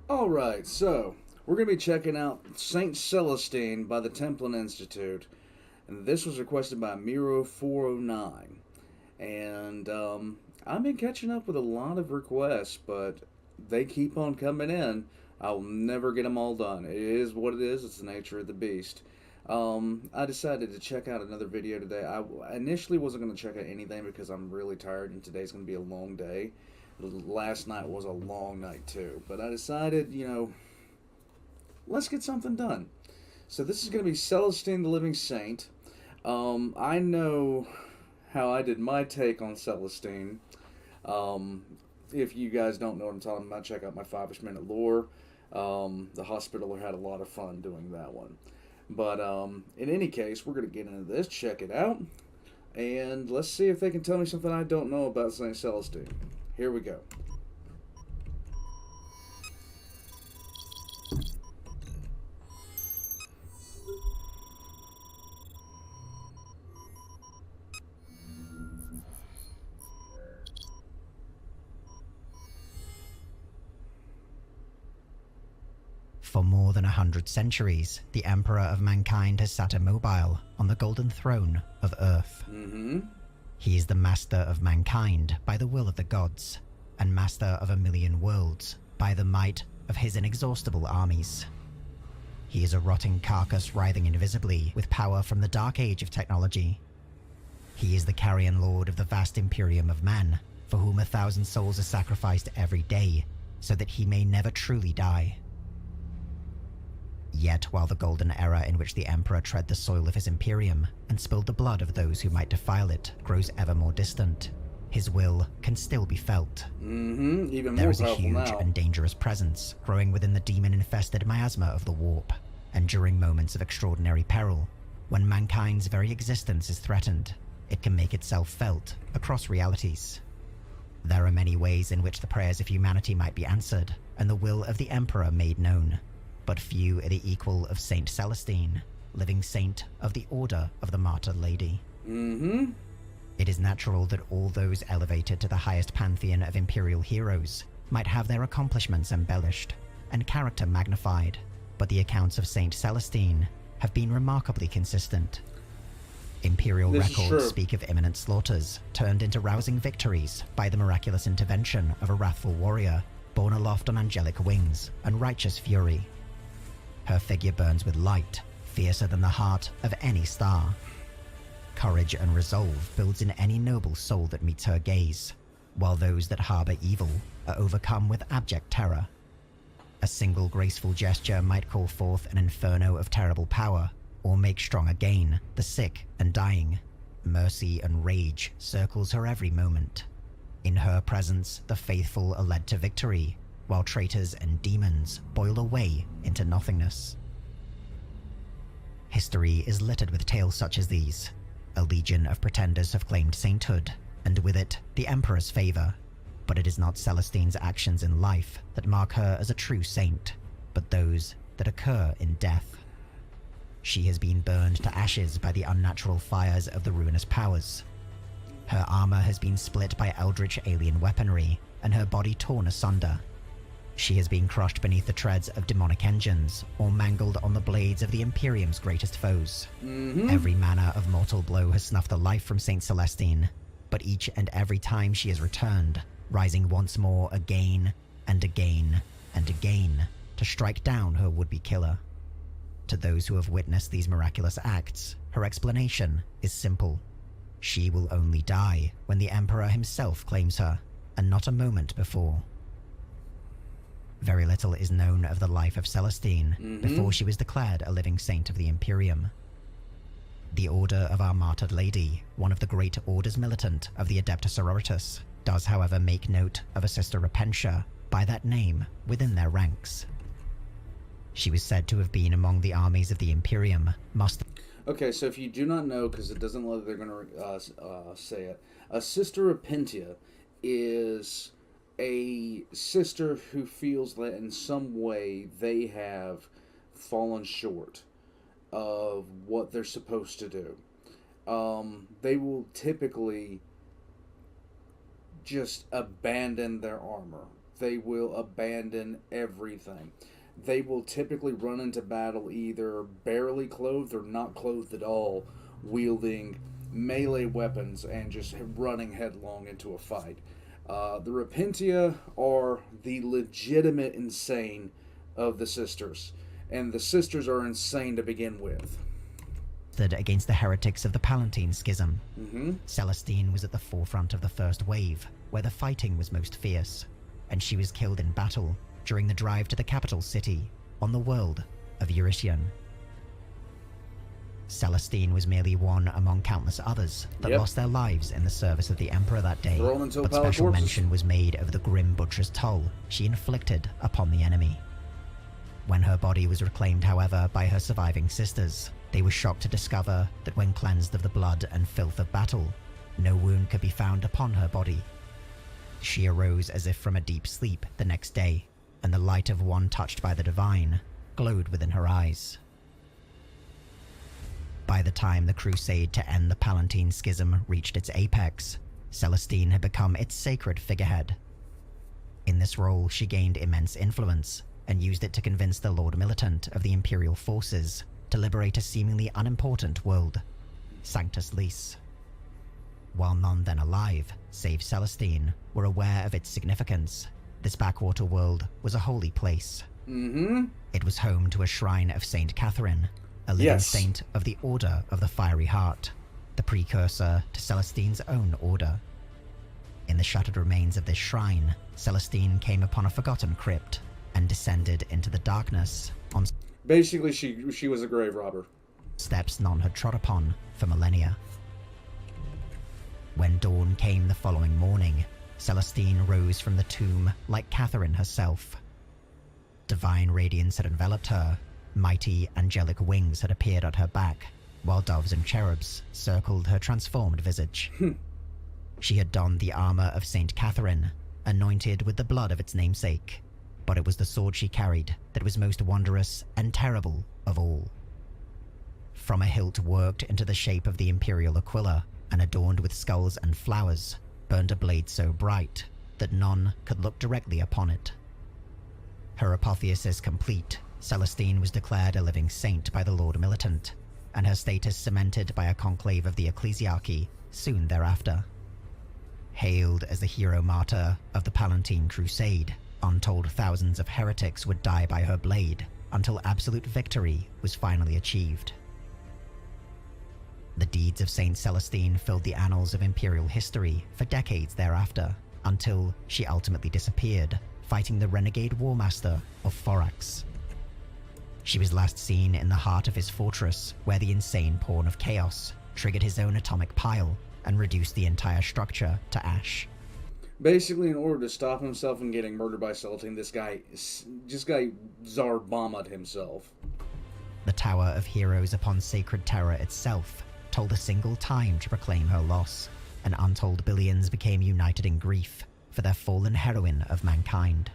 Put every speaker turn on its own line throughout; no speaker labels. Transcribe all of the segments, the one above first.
Alright, so we're going to be checking out Saint Celestine by the Templin Institute. And this was requested by Miro409. And I've been catching up with a lot of requests, but they keep on coming in. I'll never get them all done. It is what it is, it's the nature of the beast. I decided to check out another video today. I initially wasn't going to check out anything because I'm really tired and today's going to be a long day. Last night was a long night too, but I decided, let's get something done. So this is going to be Celestine the Living Saint. I know how I did my take on Celestine. Um, if you guys don't know what I'm talking about, check out my 5-ish minute lore. The Hospitaller had a lot of fun doing that one. But in any case, we're going to get into this, check it out, and let's see if they can tell me something I don't know about St. Celestine. Here we go.
For more than 100 centuries, the Emperor of Mankind has sat immobile on the golden throne of Earth. He is the master of mankind by the will of the gods, and master of 1,000,000 worlds by the might of his inexhaustible armies. He is a rotting carcass writhing invisibly with power from the dark age of technology. He is the carrion lord of the vast imperium of man, for whom 1,000 souls are sacrificed every day, so that he may never truly die. Yet, while the golden era in which the Emperor tread the soil of his Imperium and spilled the blood of those who might defile it grows ever more distant, his will can still be felt.
Even
There
more
is a
powerful
huge
now.
and dangerous presence growing within the demon-infested miasma of the warp, and during moments of extraordinary peril, when mankind's very existence is threatened, it can make itself felt across realities. There are many ways in which the prayers of humanity might be answered, and the will of the Emperor made known. But few are the equal of Saint Celestine, living saint of the Order of the Martyred Lady. It is natural that all those elevated to the highest pantheon of imperial heroes might have their accomplishments embellished and character magnified, but the accounts of Saint Celestine have been remarkably consistent. Imperial
This is
records
true.
speak of imminent slaughters turned into rousing victories by the miraculous intervention of a wrathful warrior borne aloft on angelic wings and righteous fury. Her figure burns with light, fiercer than the heart of any star. Courage and resolve builds in any noble soul that meets her gaze, while those that harbor evil are overcome with abject terror. A single graceful gesture might call forth an inferno of terrible power, or make strong again the sick and dying. Mercy and rage circles her every moment. In her presence, the faithful are led to victory, while traitors and demons boil away into nothingness. History is littered with tales such as these. A legion of pretenders have claimed sainthood, and with it, the Emperor's favor. But it is not Celestine's actions in life that mark her as a true saint, but those that occur in death. She has been burned to ashes by the unnatural fires of the ruinous powers. Her armor has been split by eldritch alien weaponry, and her body torn asunder. She has been crushed beneath the treads of demonic engines, or mangled on the blades of the Imperium's greatest foes. Every manner of mortal blow has snuffed the life from Saint Celestine, but each and every time she has returned, rising once more again and again and again to strike down her would-be killer. To those who have witnessed these miraculous acts, her explanation is simple. She will only die when the Emperor himself claims her, and not a moment before. Very little is known of the life of Celestine before she was declared a living saint of the Imperium. The Order of Our Martyred Lady, one of the great orders militant of the Adeptus Sororitas, does however make note of a Sister Repentia by that name within their ranks. She was said to have been among the armies of the Imperium,
Okay, so if you do not know, because it doesn't look like they're going to say it, a Sister Repentia is a sister who feels that in some way they have fallen short of what they're supposed to do. They will typically just abandon their armor they will abandon everything. They will typically run into battle either barely clothed or not clothed at all, wielding melee weapons and just running headlong into a fight. The Repentia are the legitimate insane of the sisters, and the sisters are insane to begin with.
Against the heretics of the Palatine Schism.
Mm-hmm.
Celestine was at the forefront of the first wave, where the fighting was most fierce, and she was killed in battle during the drive to the capital city on the world of Eurytion. Celestine was merely one among countless others that lost their lives in the service of the Emperor that day, but special mention was made of the grim butcher's toll she inflicted upon the enemy. When her body was reclaimed, however, by her surviving sisters, they were shocked to discover that when cleansed of the blood and filth of battle, no wound could be found upon her body. She arose as if from a deep sleep the next day, and the light of one touched by the divine glowed within her eyes. By the time the crusade to end the Palatine Schism reached its apex, Celestine had become its sacred figurehead. In this role, she gained immense influence and used it to convince the Lord Militant of the Imperial forces to liberate a seemingly unimportant world, Sanctus Lys. While none then alive, save Celestine, were aware of its significance, this backwater world was a holy place.
Mm-hmm.
It was home to a shrine of Saint Catherine, a living saint of the Order of the Fiery Heart, the precursor to Celestine's own order. In the shattered remains of this shrine, Celestine came upon a forgotten crypt and descended into the darkness on
basically she was a grave robber.
Steps none had trod upon for millennia. When dawn came the following morning, Celestine rose from the tomb like Catherine herself. Divine radiance had enveloped her, mighty angelic wings had appeared at her back, while doves and cherubs circled her transformed visage. She had donned the armor of Saint Catherine, anointed with the blood of its namesake, but it was the sword she carried that was most wondrous and terrible of all. From a hilt worked into the shape of the imperial aquila and adorned with skulls and flowers, burned a blade so bright that none could look directly upon it. Her apotheosis complete, Celestine was declared a living saint by the Lord Militant, and her status cemented by a conclave of the ecclesiarchy soon thereafter. Hailed as the hero martyr of the Palatine Crusade, untold thousands of heretics would die by her blade until absolute victory was finally achieved. The deeds of Saint Celestine filled the annals of imperial history for decades thereafter, until she ultimately disappeared, fighting the renegade warmaster of Thorax. She was last seen in the heart of his fortress, where the insane pawn of chaos triggered his own atomic pile and reduced the entire structure to ash.
Basically, in order to stop himself from getting murdered by Celestine, this guy Tsar-bombed himself.
The Tower of Heroes upon Sacred Terror itself told a single time to proclaim her loss, and untold billions became united in grief for their fallen heroine of mankind.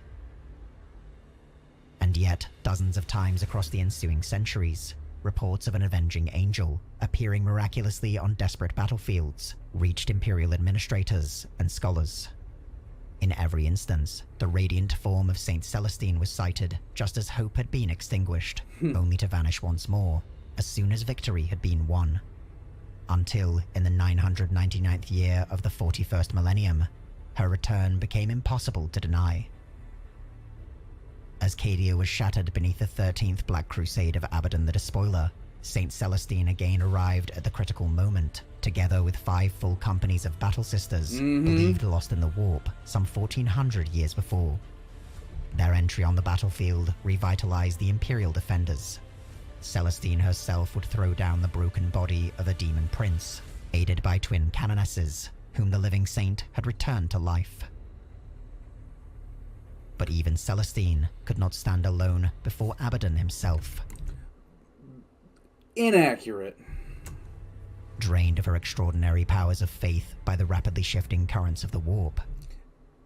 And yet, dozens of times across the ensuing centuries, reports of an avenging angel appearing miraculously on desperate battlefields reached imperial administrators and scholars. In every instance, the radiant form of Saint Celestine was sighted just as hope had been extinguished, only to vanish once more as soon as victory had been won. Until, in the 999th year of the 41st millennium, her return became impossible to deny. As Cadia was shattered beneath the 13th Black Crusade of Abaddon the Despoiler, Saint Celestine again arrived at the critical moment, together with 5 full companies of battle sisters believed lost in the warp some 1400 years before. Their entry on the battlefield revitalized the Imperial defenders. Celestine herself would throw down the broken body of a demon prince, aided by twin canonesses, whom the living saint had returned to life. But even Celestine could not stand alone before Abaddon himself.
Inaccurate.
Drained of her extraordinary powers of faith by the rapidly shifting currents of the warp.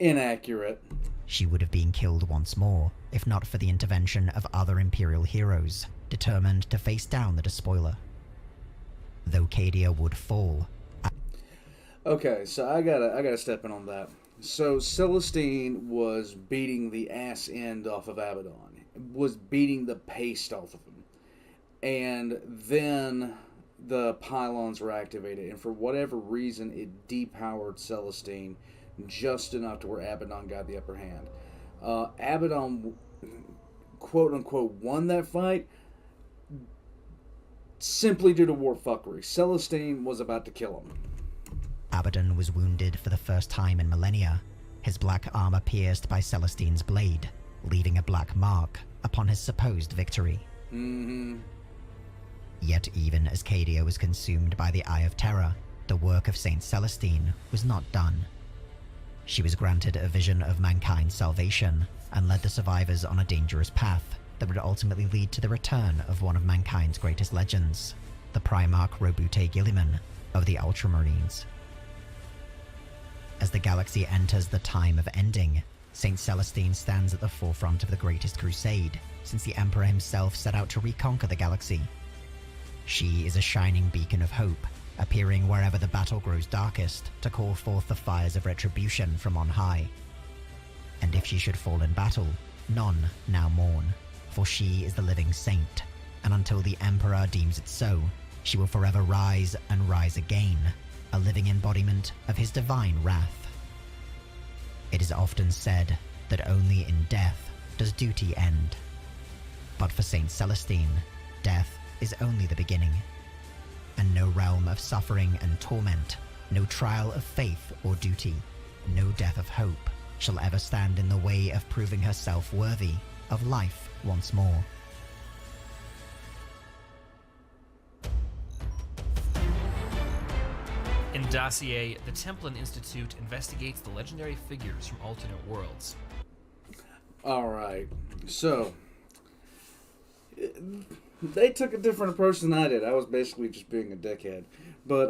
Inaccurate.
She would have been killed once more, if not for the intervention of other Imperial heroes, determined to face down the Despoiler. Though Cadia would fall...
Okay, so I gotta step in on that. So Celestine was beating the ass end off of Abaddon, was beating the paste off of him, and then the pylons were activated, and for whatever reason, it depowered Celestine just enough to where Abaddon got the upper hand. Abaddon, quote unquote, won that fight simply due to warp fuckery. Celestine was about to kill him.
Abaddon was wounded for the first time in millennia, his black armor pierced by Celestine's blade, leaving a black mark upon his supposed victory. Yet even as Cadia was consumed by the Eye of Terror, the work of Saint Celestine was not done. She was granted a vision of mankind's salvation and led the survivors on a dangerous path that would ultimately lead to the return of one of mankind's greatest legends, the Primarch Robute Gilliman of the Ultramarines. As the galaxy enters the time of ending, Saint Celestine stands at the forefront of the greatest crusade since the Emperor himself set out to reconquer the galaxy. She is a shining beacon of hope, appearing wherever the battle grows darkest to call forth the fires of retribution from on high. And if she should fall in battle, none now mourn, for she is the living saint, and until the Emperor deems it so, she will forever rise and rise again, a living embodiment of his divine wrath. It is often said that only in death does duty end. But for Saint Celestine, death is only the beginning, and no realm of suffering and torment, no trial of faith or duty, no death of hope shall ever stand in the way of proving herself worthy of life once more.
In Dossier, the Templin Institute investigates the legendary figures from alternate worlds.
Alright, so they took a different approach than I did. I was basically just being a dickhead. But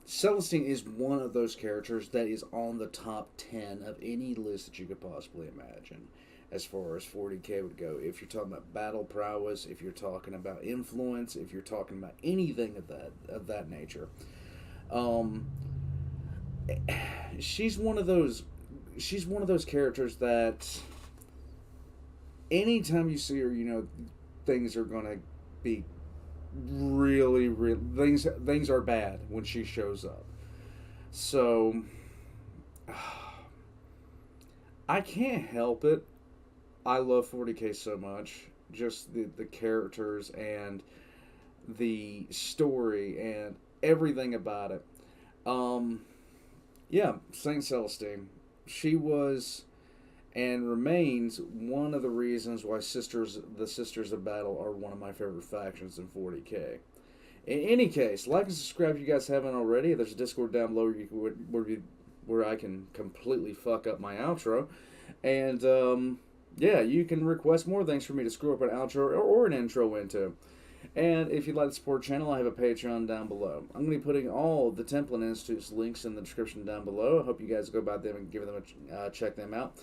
Celestine is one of those characters that is on the top 10 of any list that you could possibly imagine as far as 40k would go. If you're talking about battle prowess, if you're talking about influence, if you're talking about anything of that nature. She's one of those characters that anytime you see her, you know, things are going to be really things are bad when she shows up. So I can't help it. I love 40k so much. Just the characters and the story and everything about it. Yeah, Saint Celestine. She was and remains one of the reasons why the Sisters of Battle are one of my favorite factions in 40k. In any case, like and subscribe if you guys haven't already. There's a Discord down below where I can completely fuck up my outro. And, yeah, you can request more things for me to screw up an outro or an intro into. And if you'd like to support the channel, I have a Patreon down below. I'm going to be putting all the Templin Institute's links in the description down below. I hope you guys go by them and give them check them out.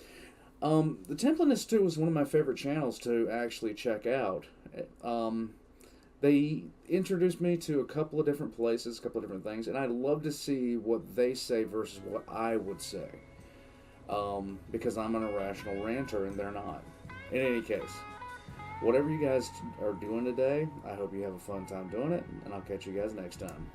The Templin Institute was one of my favorite channels to actually check out. They introduced me to a couple of different places, a couple of different things, and I'd love to see what they say versus what I would say. Because I'm an irrational ranter and they're not. In any case, whatever you guys are doing today, I hope you have a fun time doing it, and I'll catch you guys next time.